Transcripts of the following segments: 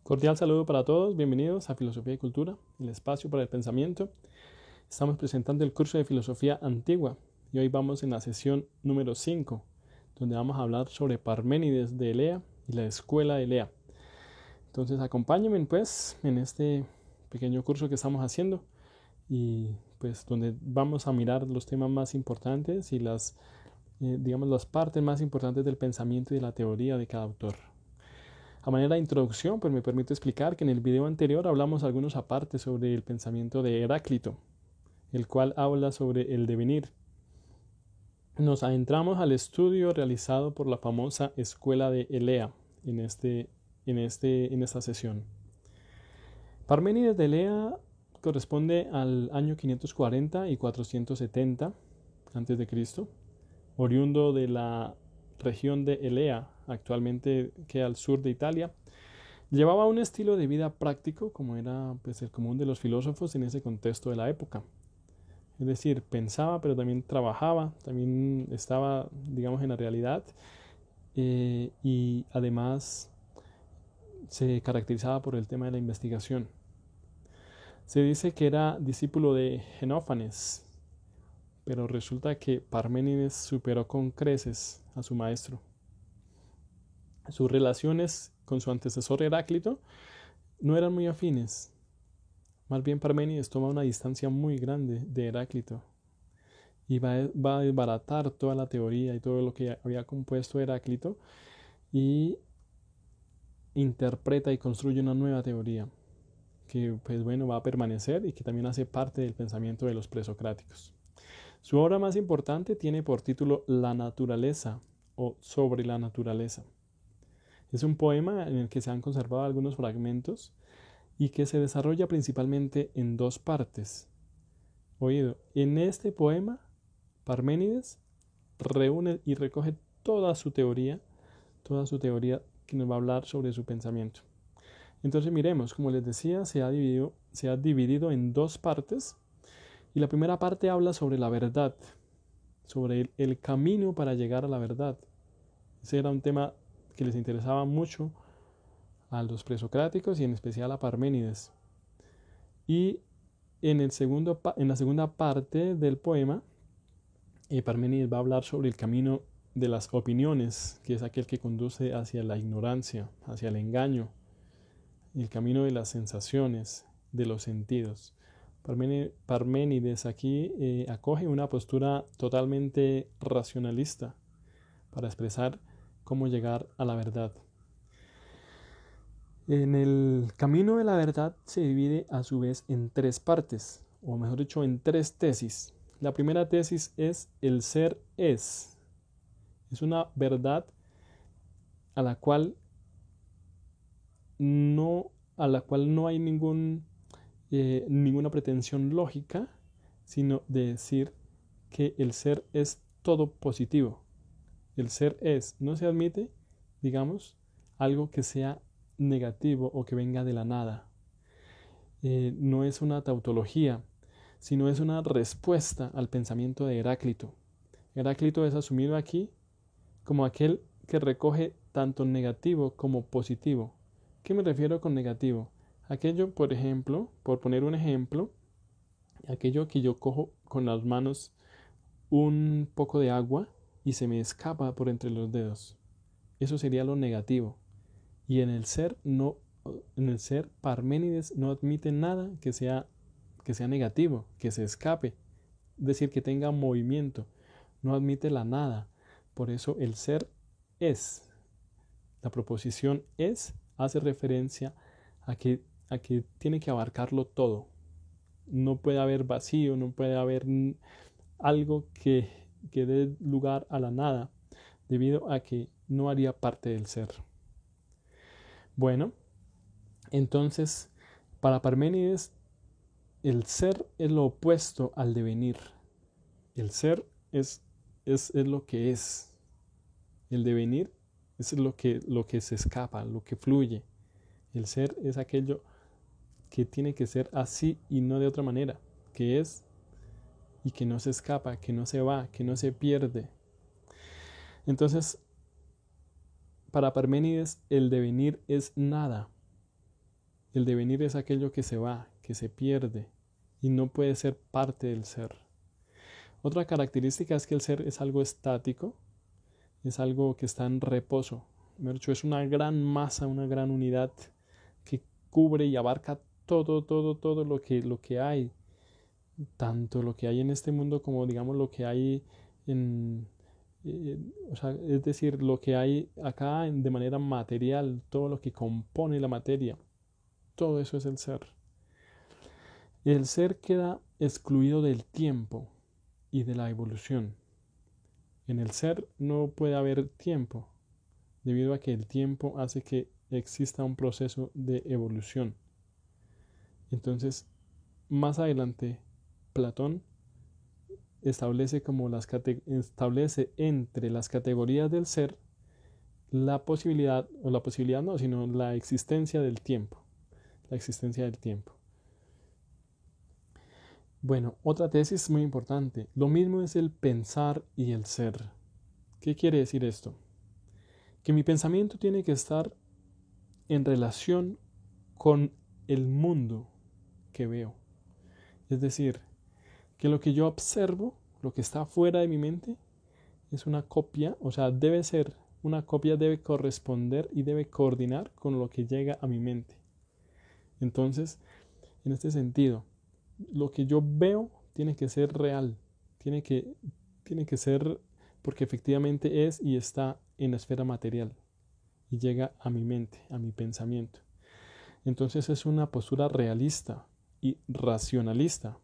Cordial saludo para todos, bienvenidos a Filosofía y Cultura, el espacio para el pensamiento. Estamos presentando el curso de Filosofía Antigua y hoy vamos en la sesión número 5, donde vamos a hablar sobre Parménides de Elea y la escuela de Elea. Entonces acompáñenme pues en este pequeño curso que estamos haciendo y pues donde vamos a mirar los temas más importantes y las partes más importantes del pensamiento y de la teoría de cada autor. A manera de introducción, pues me permito explicar que en el video anterior hablamos algunos apartes sobre el pensamiento de Heráclito, el cual habla sobre el devenir. Nos adentramos al estudio realizado por la famosa escuela de Elea en esta sesión. Parménides de Elea corresponde al año 540 y 470 a.C., oriundo de la región de Elea, actualmente queda al sur de Italia. Llevaba un estilo de vida práctico, como era pues, el común de los filósofos en ese contexto de la época. Es decir, pensaba, pero también trabajaba, también estaba, digamos, en la realidad, y además se caracterizaba por el tema de la investigación. Se dice que era discípulo de Genófanes, pero resulta que Parménides superó con creces a su maestro. Sus relaciones con su antecesor Heráclito no eran muy afines. Más bien Parménides toma una distancia muy grande de Heráclito y va a desbaratar toda la teoría y todo lo que había compuesto Heráclito y interpreta y construye una nueva teoría que pues bueno va a permanecer y que también hace parte del pensamiento de los presocráticos. Su obra más importante tiene por título La naturaleza o Sobre la naturaleza. Es un poema en el que se han conservado algunos fragmentos y que se desarrolla principalmente en dos partes. Oído, en este poema, Parménides reúne y recoge toda su teoría que nos va a hablar sobre su pensamiento. Entonces miremos, como les decía, se ha dividido en dos partes y la primera parte habla sobre la verdad, sobre el camino para llegar a la verdad. Ese era un tema que les interesaba mucho a los presocráticos y en especial a Parménides. Y en la segunda parte del poema, Parménides va a hablar sobre el camino de las opiniones, que es aquel que conduce hacia la ignorancia, hacia el engaño, y el camino de las sensaciones, de los sentidos. Parménides aquí acoge una postura totalmente racionalista para expresar cómo llegar a la verdad. En el camino de la verdad se divide a su vez en tres partes, o mejor dicho, en tres tesis. La primera tesis es el ser es. Es una verdad a la cual no hay ninguna pretensión lógica, sino de decir que el ser es todo positivo. El ser es, no se admite, digamos, algo que sea negativo o que venga de la nada. No es una tautología, sino es una respuesta al pensamiento de Heráclito. Heráclito es asumido aquí como aquel que recoge tanto negativo como positivo. ¿Qué me refiero con negativo? Aquello, por ejemplo, por poner un ejemplo, aquello que yo cojo con las manos un poco de agua y se me escapa por entre los dedos. Eso sería lo negativo. Y en el ser Parménides no admite nada que sea negativo, que se escape, es decir, que tenga movimiento. No admite la nada. Por eso el ser es. La proposición es hace referencia a que tiene que abarcarlo todo. No puede haber vacío, no puede haber algo que dé lugar a la nada, debido a que no haría parte del ser. Bueno, entonces, para Parménides, el ser es lo opuesto al devenir. El ser es lo que es. El devenir es lo que se escapa, lo que fluye. El ser es aquello que tiene que ser así y no de otra manera, que es y que no se escapa, que no se va, que no se pierde. Entonces, para Parménides, el devenir es nada. El devenir es aquello que se va, que se pierde y no puede ser parte del ser. Otra característica es que el ser es algo estático, es algo que está en reposo. De hecho, es una gran masa, una gran unidad que cubre y abarca todo lo que hay, tanto lo que hay en este mundo como digamos lo que hay en, o sea, es decir, lo que hay acá de manera material, todo lo que compone la materia, todo eso es el ser. El ser queda excluido del tiempo y de la evolución. En el ser no puede haber tiempo, debido a que el tiempo hace que exista un proceso de evolución. Entonces, más adelante, Platón establece entre las categorías del ser la posibilidad, o la posibilidad no, sino la existencia del tiempo. La existencia del tiempo. Bueno, otra tesis muy importante. Lo mismo es el pensar y el ser. ¿Qué quiere decir esto? Que mi pensamiento tiene que estar en relación con el mundo que veo. Es decir, que lo que yo observo, lo que está fuera de mi mente, es una copia, o sea, debe ser una copia, debe corresponder y debe coordinar con lo que llega a mi mente. Entonces, en este sentido, lo que yo veo tiene que ser real, tiene que ser porque efectivamente es y está en la esfera material y llega a mi mente, a mi pensamiento. Entonces es una postura realista y racionalista,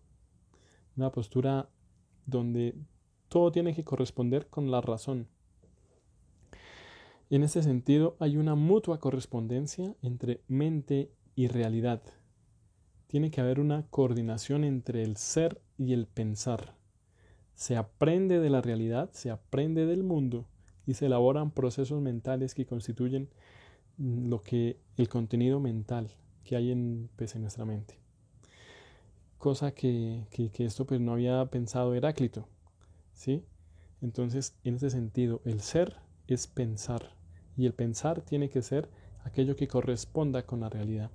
una postura donde todo tiene que corresponder con la razón. En este sentido hay una mutua correspondencia entre mente y realidad. Tiene que haber una coordinación entre el ser y el pensar. Se aprende de la realidad, se aprende del mundo y se elaboran procesos mentales que constituyen el contenido mental que hay en nuestra mente. Cosa que esto pues no había pensado Heráclito, ¿sí? Entonces, en este sentido, el ser es pensar y el pensar tiene que ser aquello que corresponda con la realidad.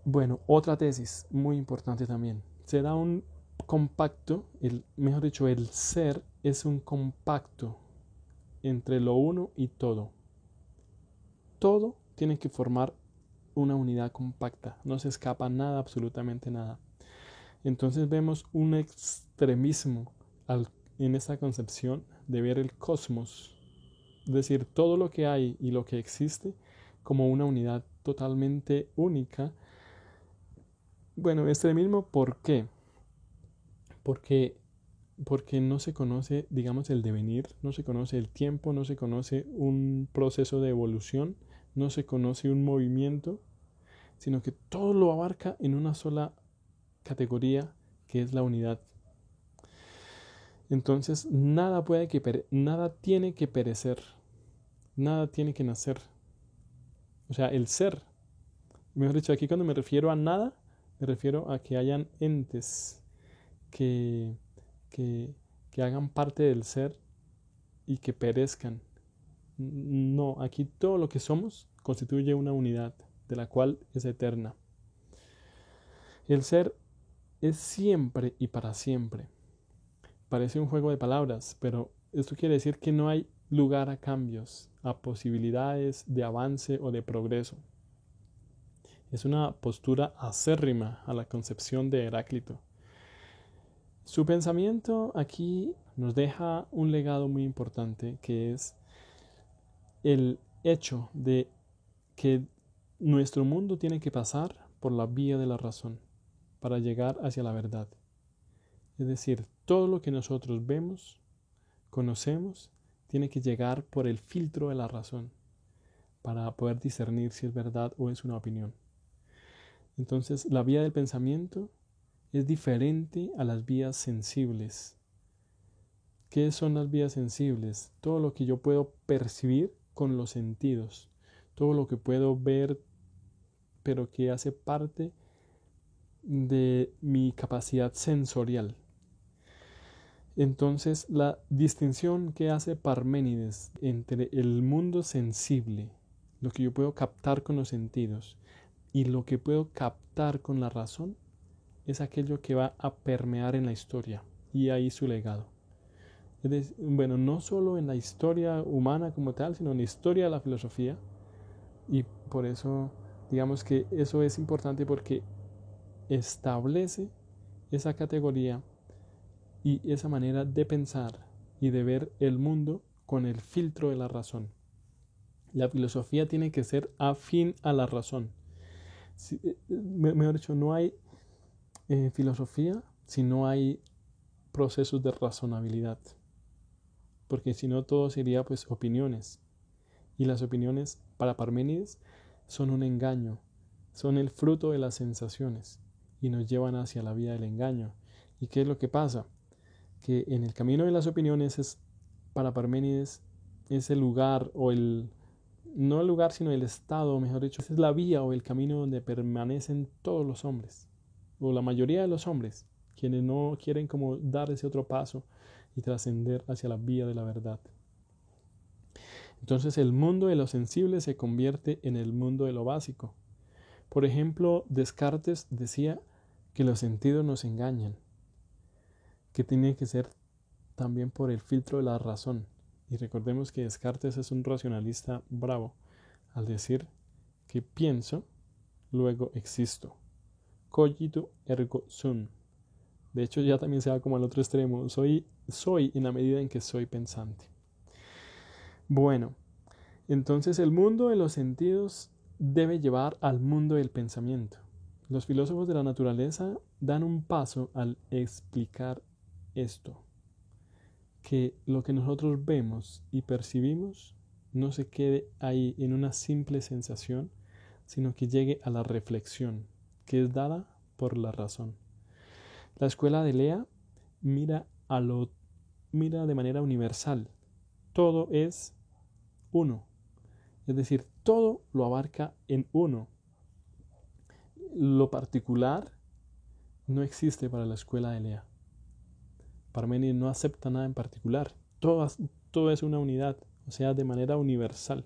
Bueno, otra tesis muy importante también. Se da un compacto, mejor dicho, el ser es un compacto entre lo uno y todo. Todo tiene que formar una unidad compacta, no se escapa nada, absolutamente nada. Entonces vemos un extremismo en esta concepción de ver el cosmos, es decir, todo lo que hay y lo que existe como una unidad totalmente única. Bueno, extremismo, ¿por qué? Porque no se conoce, digamos, el devenir, no se conoce el tiempo, no se conoce un proceso de evolución, no se conoce un movimiento, sino que todo lo abarca en una sola categoría que es la unidad. Entonces, nada tiene que perecer, nada tiene que nacer. O sea, el ser, mejor dicho, aquí cuando me refiero a nada, me refiero a que hayan entes que, que, que hagan parte del ser y que perezcan. No, aquí todo lo que somos constituye una unidad, de la cual es eterna. El ser es siempre y para siempre. Parece un juego de palabras, pero esto quiere decir que no hay lugar a cambios, a posibilidades de avance o de progreso. Es una postura acérrima a la concepción de Heráclito. Su pensamiento aquí nos deja un legado muy importante, que es el hecho de que nuestro mundo tiene que pasar por la vía de la razón para llegar hacia la verdad. Es decir, todo lo que nosotros vemos, conocemos, tiene que llegar por el filtro de la razón para poder discernir si es verdad o es una opinión. Entonces, la vía del pensamiento es diferente a las vías sensibles. ¿Qué son las vías sensibles? Todo lo que yo puedo percibir con los sentidos, todo lo que puedo ver, pero que hace parte de mi capacidad sensorial. Entonces, la distinción que hace Parménides entre el mundo sensible, lo que yo puedo captar con los sentidos y lo que puedo captar con la razón es aquello que va a permear en la historia y ahí su legado. Bueno, no solo en la historia humana como tal, sino en la historia de la filosofía. Y por eso, digamos que eso es importante porque establece esa categoría y esa manera de pensar y de ver el mundo con el filtro de la razón. La filosofía tiene que ser afín a la razón. Mejor dicho, no hay filosofía si no hay procesos de razonabilidad. Porque si no todo sería pues opiniones. Y las opiniones para Parménides son un engaño, son el fruto de las sensaciones y nos llevan hacia la vía del engaño. ¿Y qué es lo que pasa? Que en el camino de las opiniones para Parménides es el lugar o no el lugar sino el estado, mejor dicho, es la vía o el camino donde permanecen todos los hombres o la mayoría de los hombres, quienes no quieren como dar ese otro paso y trascender hacia la vía de la verdad. Entonces el mundo de lo sensible se convierte en el mundo de lo básico. Por ejemplo, Descartes decía que los sentidos nos engañan, que tiene que ser también por el filtro de la razón. Y recordemos que Descartes es un racionalista bravo al decir que pienso, luego existo. Cogito ergo sum. De hecho, ya también se va como al otro extremo. Soy en la medida en que soy pensante. Bueno, entonces el mundo de los sentidos debe llevar al mundo del pensamiento. Los filósofos de la naturaleza dan un paso al explicar esto, que lo que nosotros vemos y percibimos no se quede ahí en una simple sensación, sino que llegue a la reflexión, que es dada por la razón. La escuela de Lea mira de manera universal. Todo es uno. Es decir, todo lo abarca en uno. Lo particular no existe para la escuela de Lea. Parménides no acepta nada en particular. Todo es una unidad, o sea, de manera universal.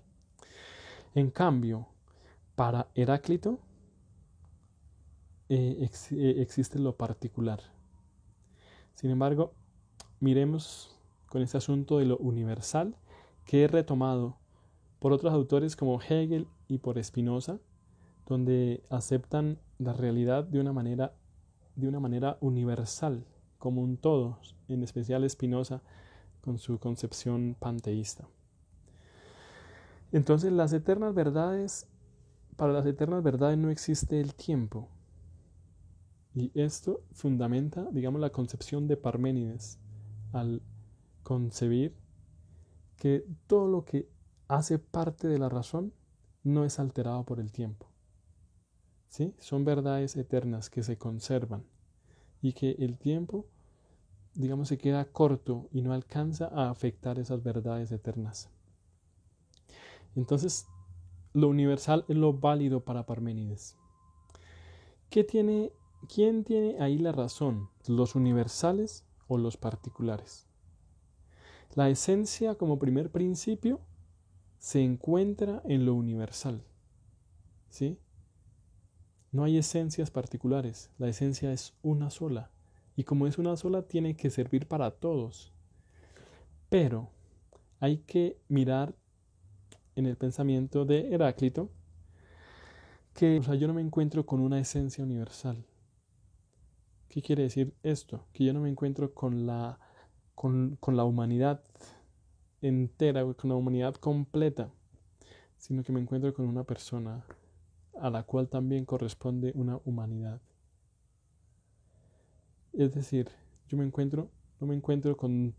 En cambio, para Heráclito existe lo particular. Sin embargo, miremos con este asunto de lo universal que es retomado por otros autores como Hegel y por Spinoza, donde aceptan la realidad de una manera universal, como un todo, en especial Spinoza con su concepción panteísta. Entonces, para las eternas verdades no existe el tiempo. Y esto fundamenta, digamos, la concepción de Parménides al concebir que todo lo que hace parte de la razón no es alterado por el tiempo. ¿Sí? Son verdades eternas que se conservan y que el tiempo, digamos, se queda corto y no alcanza a afectar esas verdades eternas. Entonces, lo universal es lo válido para Parménides. ¿Quién tiene ahí la razón? ¿Los universales o los particulares? La esencia como primer principio se encuentra en lo universal. ¿Sí? No hay esencias particulares, la esencia es una sola. Y como es una sola, tiene que servir para todos. Pero hay que mirar en el pensamiento de Heráclito que yo no me encuentro con una esencia universal. ¿Qué quiere decir esto? Que yo no me encuentro con la humanidad entera, con la humanidad completa, sino que me encuentro con una persona a la cual también corresponde una humanidad. Es decir, yo no me encuentro con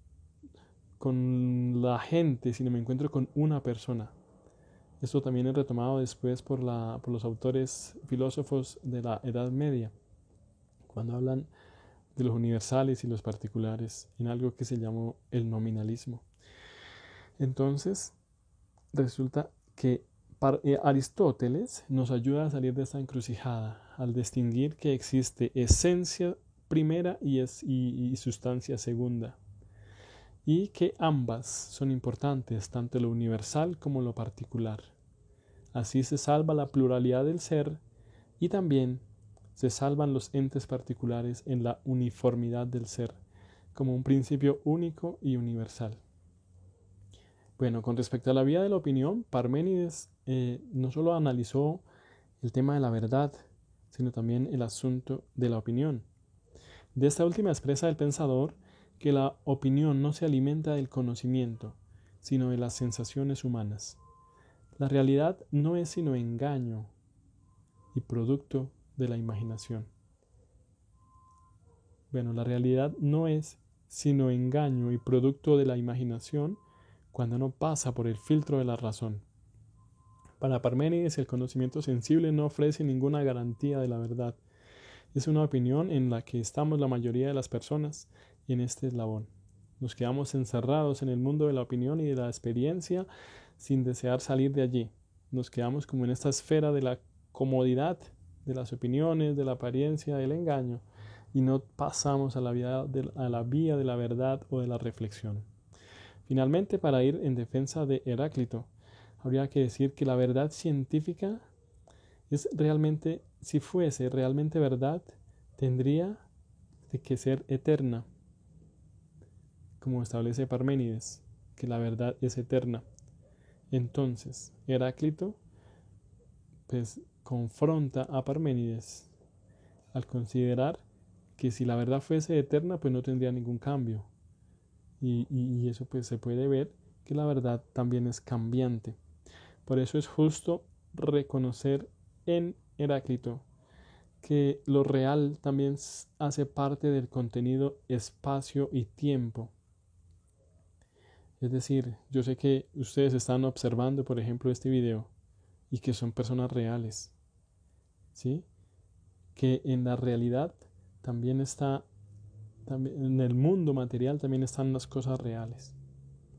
la gente, sino me encuentro con una persona. Esto también es retomado después por los autores filósofos de la Edad Media, cuando hablan de los universales y los particulares, en algo que se llamó el nominalismo. Entonces, resulta que Aristóteles nos ayuda a salir de esta encrucijada al distinguir que existe esencia primera y sustancia segunda, y que ambas son importantes, tanto lo universal como lo particular. Así se salva la pluralidad del ser y también se salvan los entes particulares en la uniformidad del ser, como un principio único y universal. Bueno, con respecto a la vía de la opinión, Parménides no solo analizó el tema de la verdad, sino también el asunto de la opinión. De esta última expresa el pensador que la opinión no se alimenta del conocimiento, sino de las sensaciones humanas. La realidad no es sino engaño y producto de la imaginación. Bueno, la realidad no es sino engaño y producto de la imaginación cuando no pasa por el filtro de la razón. Para Parménides, el conocimiento sensible no ofrece ninguna garantía de la verdad. Es una opinión en la que estamos la mayoría de las personas en este eslabón. Nos quedamos encerrados en el mundo de la opinión y de la experiencia sin desear salir de allí. Nos quedamos como en esta esfera de la comodidad, de las opiniones, de la apariencia, del engaño, y no pasamos a la vía de la verdad o de la reflexión. Finalmente, para ir en defensa de Heráclito, habría que decir que la verdad científica es realmente, si fuese realmente verdad, tendría que ser eterna, como establece Parménides, que la verdad es eterna. Entonces, Heráclito pues confronta a Parménides al considerar que si la verdad fuese eterna, pues no tendría ningún cambio. Y eso pues se puede ver que la verdad también es cambiante. Por eso es justo reconocer en Heráclito que lo real también hace parte del contenido espacio y tiempo. Es decir, yo sé que ustedes están observando, por ejemplo, este video y que son personas reales, ¿sí? Que en la realidad también está, en el mundo material también están las cosas reales.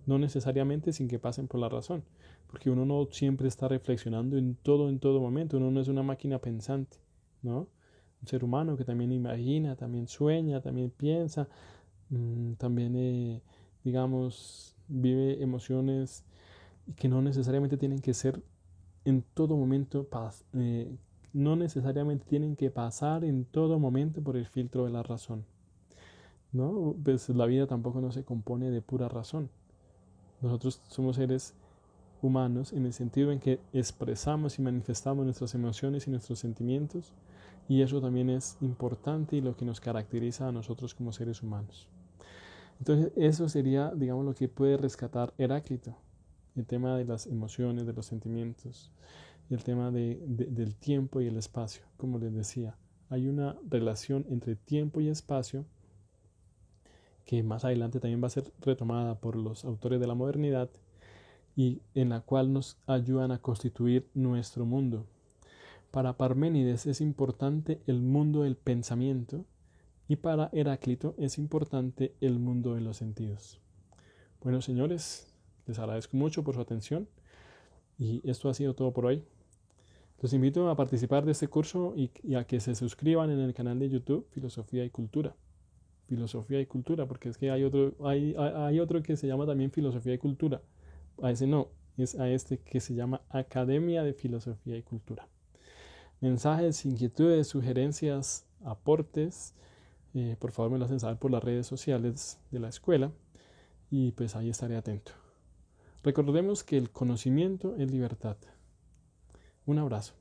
No necesariamente sin que pasen por la razón, porque uno no siempre está reflexionando en todo momento, uno no es una máquina pensante, ¿no? Un ser humano que también imagina, también sueña, también piensa, también, digamos, vive emociones que no necesariamente tienen que ser en todo momento, no necesariamente tienen que pasar en todo momento por el filtro de la razón, ¿no? Pues la vida tampoco no se compone de pura razón. Nosotros somos seres humanos en el sentido en que expresamos y manifestamos nuestras emociones y nuestros sentimientos, y eso también es importante y lo que nos caracteriza a nosotros como seres humanos. Entonces eso sería, digamos, lo que puede rescatar Heráclito, el tema de las emociones, de los sentimientos, el tema del tiempo y el espacio. Como les decía, hay una relación entre tiempo y espacio que más adelante también va a ser retomada por los autores de la modernidad y en la cual nos ayudan a constituir nuestro mundo. Para Parménides es importante el mundo del pensamiento y para Heráclito es importante el mundo de los sentidos. Bueno, señores, les agradezco mucho por su atención y esto ha sido todo por hoy. Los invito a participar de este curso y a que se suscriban en el canal de YouTube Filosofía y Cultura. Filosofía y Cultura, porque es que hay otro que se llama también Filosofía y Cultura. A ese no, es a este que se llama Academia de Filosofía y Cultura. Mensajes, inquietudes, sugerencias, aportes, por favor me lo hacen saber por las redes sociales de la escuela y pues ahí estaré atento. Recordemos que el conocimiento es libertad. Un abrazo.